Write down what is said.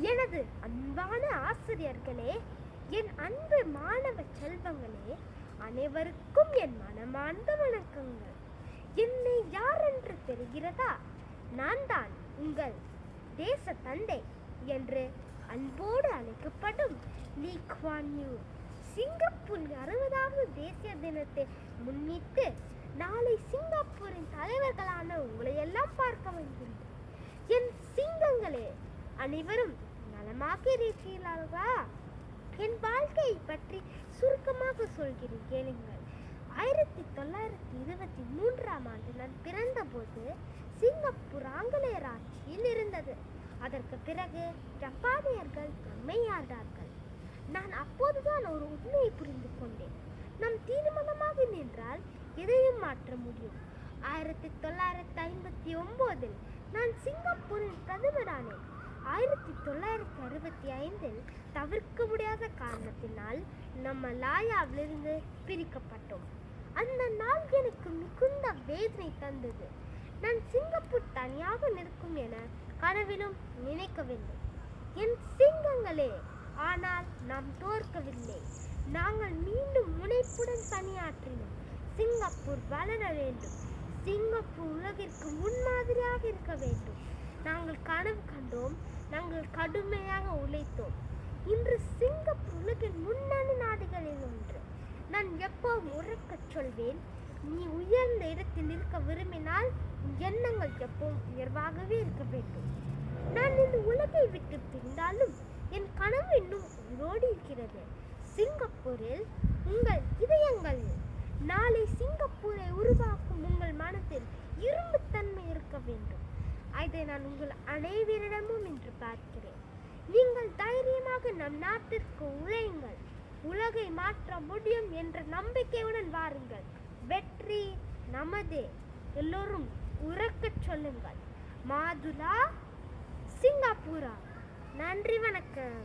எனது அன்பான ஆசிரியர்களே, என் அன்பு மாணவ செல்வங்களே, அனைவருக்கும் என் மனமார்ந்த வணக்கங்கள். என்னை யார் என்று தெரிகிறதா? நான் தான் உங்கள் தேச தந்தை என்று அன்போடு அழைக்கப்படும் லீ குவான் யூ. சிங்கப்பூரின் 60வது தேசிய தினத்தை முன்னிட்டு நாளை சிங்கப்பூரின் தலைவர்களான உங்களை எல்லாம் பார்க்க வருகின்றேன். என் சிங்கங்களே, அனைவரும் நலமாக இருக்கிறார்களா? என் வாழ்க்கையை பற்றி சுருக்கமாக சொல்கிறேன், கேளுங்கள். 1923ஆம் ஆண்டு நான் பிறந்தபோது சிங்கப்பூர் ஆங்கிலேயர் ஆட்சியில் இருந்தது. அதற்கு பிறகு ஜப்பானியர்கள் நம்மை ஆண்டார்கள். நான் அப்போதுதான் ஒரு உண்மையை புரிந்து கொண்டேன். நம் தீர்மானமாக நின்றால் எதையும் மாற்ற முடியும். 1959இல் நான் சிங்கப்பூரின் பிரதமரானேன். 1965இல் தவிர்க்க முடியாத காரணத்தினால் நம்ம மலாயாவிலிருந்து பிரிக்கப்பட்டோம். அந்த நாள் எனக்கு மிகுந்த வேதனை தந்தது. நான் சிங்கப்பூர் தனியாக நிற்கும் என கனவிலும் நினைக்கவில்லை. என் சிங்கங்களே, ஆனால் நாம் தோற்கவில்லை. நாங்கள் மீண்டும் முனைப்புடன் பணியாற்றினோம். சிங்கப்பூர் வளர வேண்டும். சிங்கப்பூர் உலகிற்கு முன்மாதிரியாக இருக்க வேண்டும். நாங்கள் கனவு கண்டோம். நாங்கள் கடுமையாக உழைத்தோம். இன்று சிங்கப்பூர் உலகின் முன்னணி நாடுகளில் ஒன்று. நான் எப்போதும் உறக்கச் சொல்வேன், நீ உயர்ந்த இடத்தில் இருக்க விரும்பினால் எண்ணங்கள் எப்போதும் உயர்வாகவே இருக்க வேண்டும். நான் இந்த உலகை விட்டு பிரிந்தாலும் என் கனவு இன்னும் உயிரோடு இருக்கிறது. சிங்கப்பூரில் உங்கள் இதயங்களில். நாளை சிங்கப்பூரை உருவாக்கும் உங்கள் மனத்தில் இரும்புத்தன்மை இருக்க வேண்டும். அதை நான் உங்கள் அனைவரிடமும் இன்று பார்க்கிறேன். நீங்கள் தைரியமாக நம் நாட்டிற்கு உழையுங்கள். உலகை மாற்ற முடியும் என்ற நம்பிக்கையுடன் வாருங்கள். வெற்றி நமதே. எல்லோரும் உறக்கச் சொல்லுங்கள். மாதுளா, சிங்கப்பூரா. நன்றி, வணக்கம்.